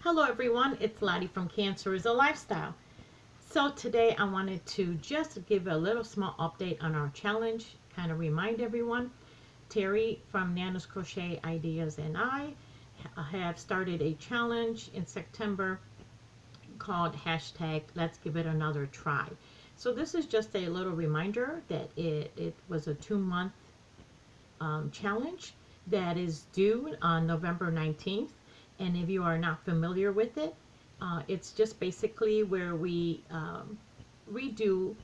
Hello everyone, it's Lottie from Cancer is a Lifestyle. So today I wanted to just give a little small update on our challenge, kind of remind everyone. Terry from Nana's Crochet Ideas and I have started a challenge in September called hashtag Let's Give It Another Try. So this is just a little reminder that it was a 2-month challenge that is due on November 19th. And if you are not familiar with it, it's just basically where we redo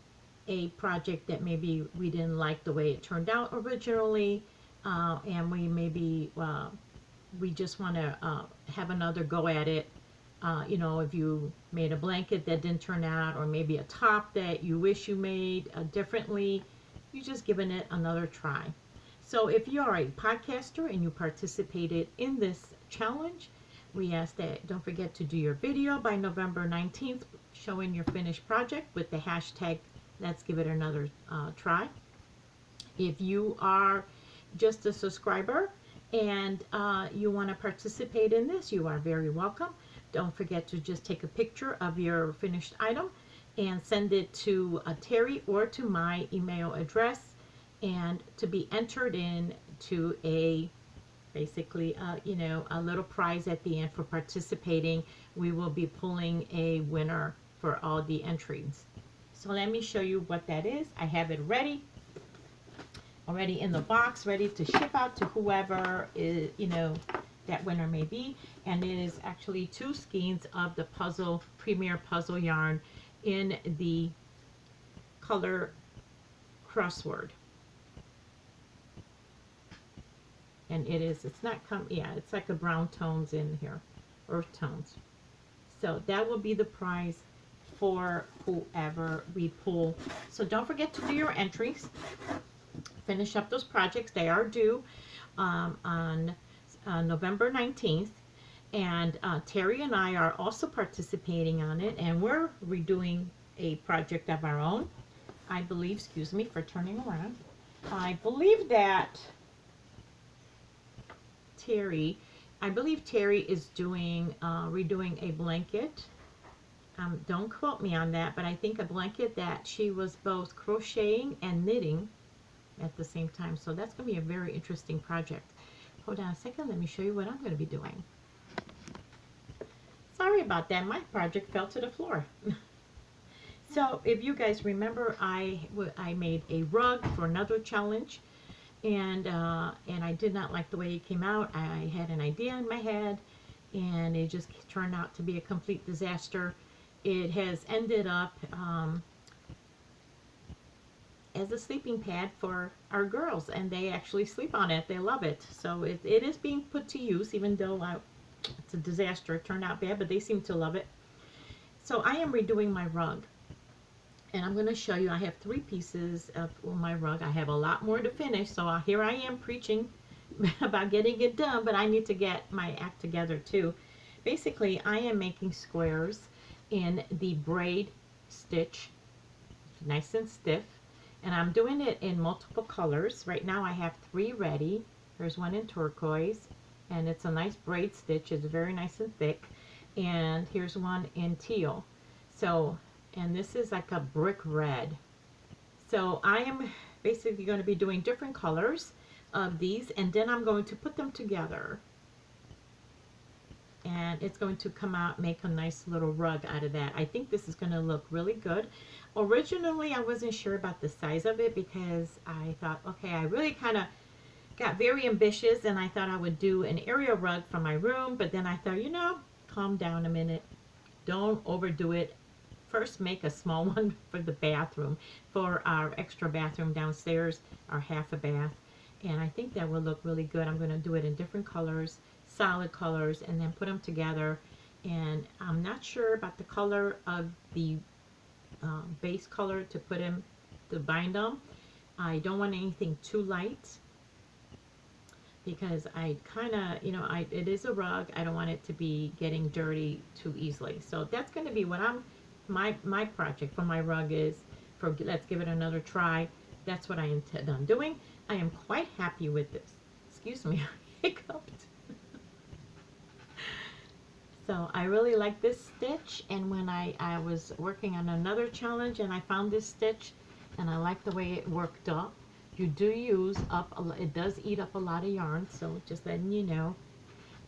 a project that maybe we didn't like the way it turned out originally, and we just want to have another go at it. If you made a blanket that didn't turn out, or maybe a top that you wish you made differently, you're just giving it another try. So if you are a podcaster and you participated in this challenge, we ask that don't forget to do your video by November 19th showing your finished project with the hashtag Let's Give It Another Try. If you are just a subscriber and you want to participate in this, you are very welcome. Don't forget to just take a picture of your finished item and send it to Terry or to my email address, and to be entered in to basically a little prize at the end for participating. We will be pulling a winner for all the entries. So let me show you what that is. I have it ready, already in the box, ready to ship out to whoever is, that winner may be. And it is actually 2 skeins of the Premier Puzzle yarn in the color Crossword. And it's like a brown tones in here, earth tones. So that will be the prize for whoever we pull. So don't forget to do your entries. Finish up those projects. They are due on November 19th. And Terry and I are also participating on it, and we're redoing a project of our own. I believe, excuse me for turning around, I believe Terry is doing redoing a blanket. Don't quote me on that, but I think a blanket that she was both crocheting and knitting at the same time. So that's going to be a very interesting project. Hold on a second, let me show you what I'm going to be doing. Sorry about that, my project fell to the floor. So if you guys remember, I made a rug for another challenge. And I did not like the way it came out. I had an idea in my head, and it just turned out to be a complete disaster. It has ended up as a sleeping pad for our girls, and they actually sleep on it. They love it. So it is being put to use, even though it's a disaster. It turned out bad, but they seem to love it. So I am redoing my rug. And I'm going to show you, I have 3 pieces of my rug. I have a lot more to finish, so here I am preaching about getting it done, but I need to get my act together too. Basically, I am making squares in the braid stitch, nice and stiff, and I'm doing it in multiple colors. Right now I have 3 ready. There's one in turquoise, and it's a nice braid stitch. It's very nice and thick. And here's one in teal. And this is like a brick red. So I am basically going to be doing different colors of these, and then I'm going to put them together. And it's going to come out, make a nice little rug out of that. I think this is going to look really good. Originally, I wasn't sure about the size of it because I thought, okay, I really kind of got very ambitious, and I thought I would do an area rug for my room. But then I thought, calm down a minute. Don't overdo it. First, make a small one for the bathroom, for our extra bathroom downstairs, our half a bath. And I think that will look really good. I'm going to do it in different colors, solid colors, and then put them together. And I'm not sure about the color of the base color to bind them. I don't want anything too light, because I kind of, it is a rug. I don't want it to be getting dirty too easily. So that's going to be what my project for my rug is, for Let's Give It Another Try. That's what I intend on doing. I am quite happy with this. Excuse me, I hiccuped. So I really like this stitch, and when I was working on another challenge and I found this stitch and I like the way it worked up. You do use up, it does eat up a lot of yarn, so just letting you know.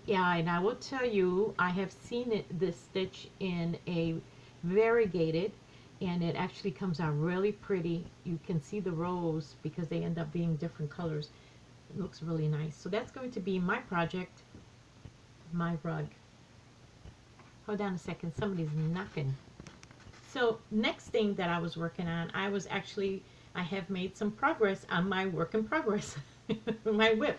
Yeah, and I will tell you, I have seen this stitch in a variegated, and it actually comes out really pretty. You can see the rows because they end up being different colors. It looks really nice. So that's going to be my project, my rug. Hold on a second, somebody's knocking. So next thing that I was working on, I have made some progress on my work in progress, my whip.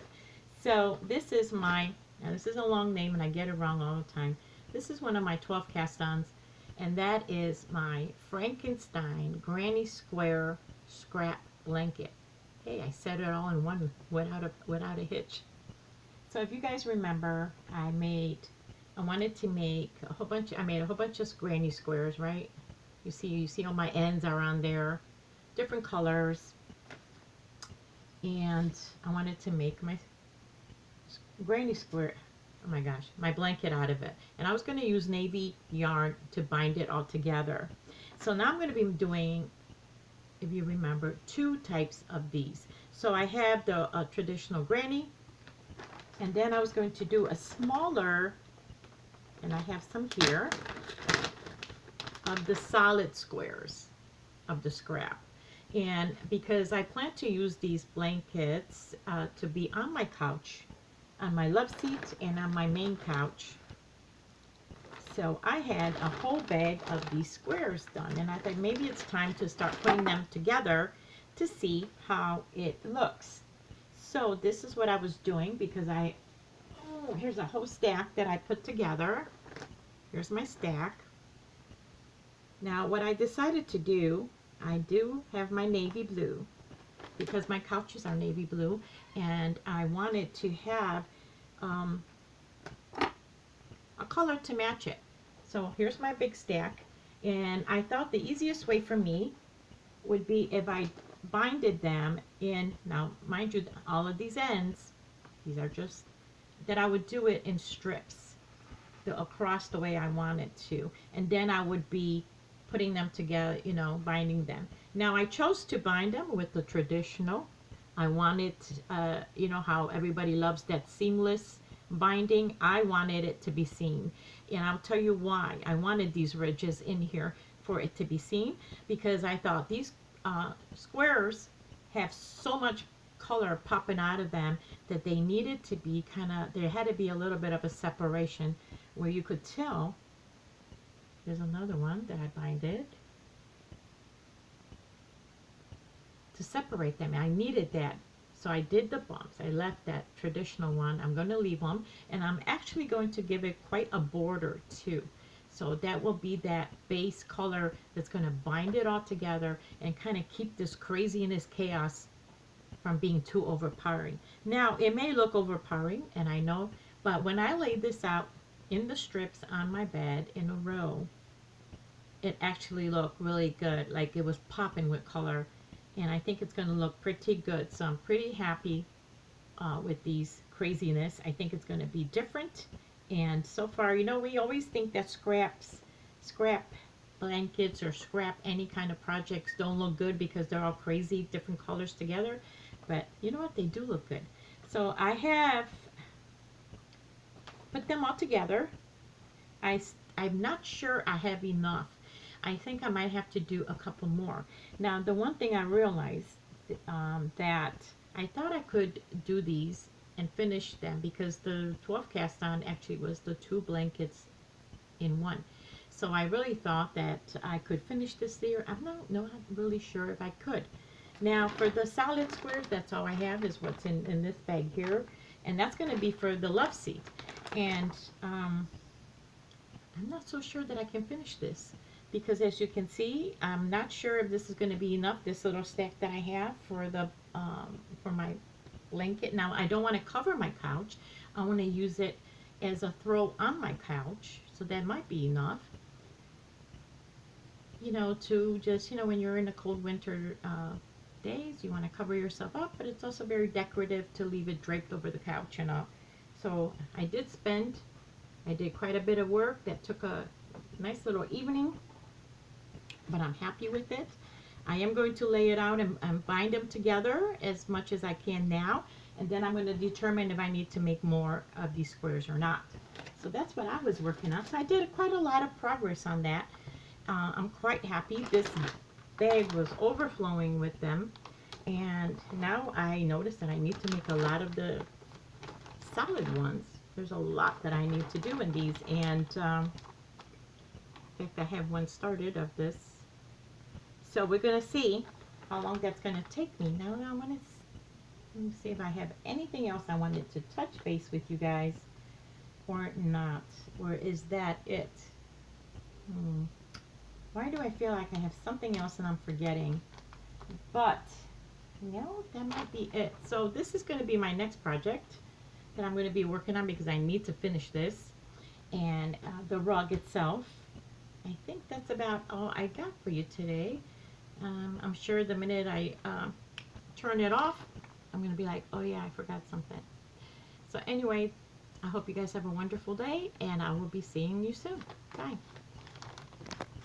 So this is now this is a long name and I get it wrong all the time. This is one of my 12 cast-ons, and that is my Frankenstein Granny Square scrap blanket. Hey, I said it all in one without a hitch. So if you guys remember, I wanted to make a whole bunch. I made a whole bunch of granny squares, right? You see all my ends are on there, different colors, and I wanted to make my granny square, oh my gosh, my blanket out of it. And I was going to use navy yarn to bind it all together. So now I'm going to be doing, if you remember, two types of these. So I have the traditional granny, and then I was going to do a smaller, and I have some here, of the solid squares of the scrap. And because I plan to use these blankets to be on my couch, on my love seat, and on my main couch. So I had a whole bag of these squares done, and I thought maybe it's time to start putting them together to see how it looks. So this is what I was doing, because here's a whole stack that I put together. Here's my stack. Now what I decided to do, I do have my navy blue, because my couches are navy blue, and I wanted to have a color to match it. So here's my big stack, and I thought the easiest way for me would be if I binded them in, now mind you, all of these ends, these are just, that I would do it in strips across the way I wanted to, and then I would be putting them together, you know, binding them. Now I chose to bind them with the traditional. I wanted, you know how everybody loves that seamless binding. I wanted it to be seen, and I'll tell you why. I wanted these ridges in here for it to be seen, because I thought these squares have so much color popping out of them that they needed to be there had to be a little bit of a separation where you could tell. There's another one that I binded to separate them. I needed that, so I did the bumps. I left that traditional one. I'm going to leave them, and I'm actually going to give it quite a border too. So that will be that base color that's going to bind it all together and kind of keep this craziness, chaos from being too overpowering. Now it may look overpowering, and I know, but when I laid this out in the strips on my bed in a row, it actually looked really good. Like it was popping with color, and I think it's going to look pretty good. So I'm pretty happy with these craziness. I think it's going to be different, and so far, you know, we always think that scrap blankets or scrap any kind of projects don't look good because they're all crazy different colors together, but you know what, they do look good. So I have put them all together. I'm not sure I have enough. I think I might have to do a couple more. Now the one thing I realized that I thought I could do these and finish them, because the 12 cast on actually was the 2 blankets in one. So I really thought that I could finish this there. I'm not really sure if I could. Now for the solid squares, that's all I have is what's in this bag here, and that's going to be for the love seat. And I'm not so sure that I can finish this, because as you can see, I'm not sure if this is going to be enough, this little stack that I have for the for my blanket. Now I don't want to cover my couch. I want to use it as a throw on my couch, so that might be enough, you know, to just, you know, when you're in a cold winter days, you want to cover yourself up, but it's also very decorative to leave it draped over the couch, you know. So I did spend I did quite a bit of work that took a nice little evening, but I'm happy with it. I am going to lay it out and bind them together as much as I can now, and then I'm going to determine if I need to make more of these squares or not. So that's what I was working on. So I did quite a lot of progress on that. I'm quite happy. This bag was overflowing with them, and now I noticed that I need to make a lot of the solid ones. There's a lot that I need to do in these, and in fact I have one started of this. So we're going to see how long that's going to take me. Now I want to let me see if I have anything else I wanted to touch base with you guys or not. Or is that it? Why do I feel like I have something else and I'm forgetting? But no, that might be it. So this is going to be my next project that I'm going to be working on because I need to finish this. And the rug itself, I think that's about all I got for you today. I'm sure the minute I turn it off, I'm going to be like, oh yeah, I forgot something. So anyway, I hope you guys have a wonderful day, and I will be seeing you soon. Bye.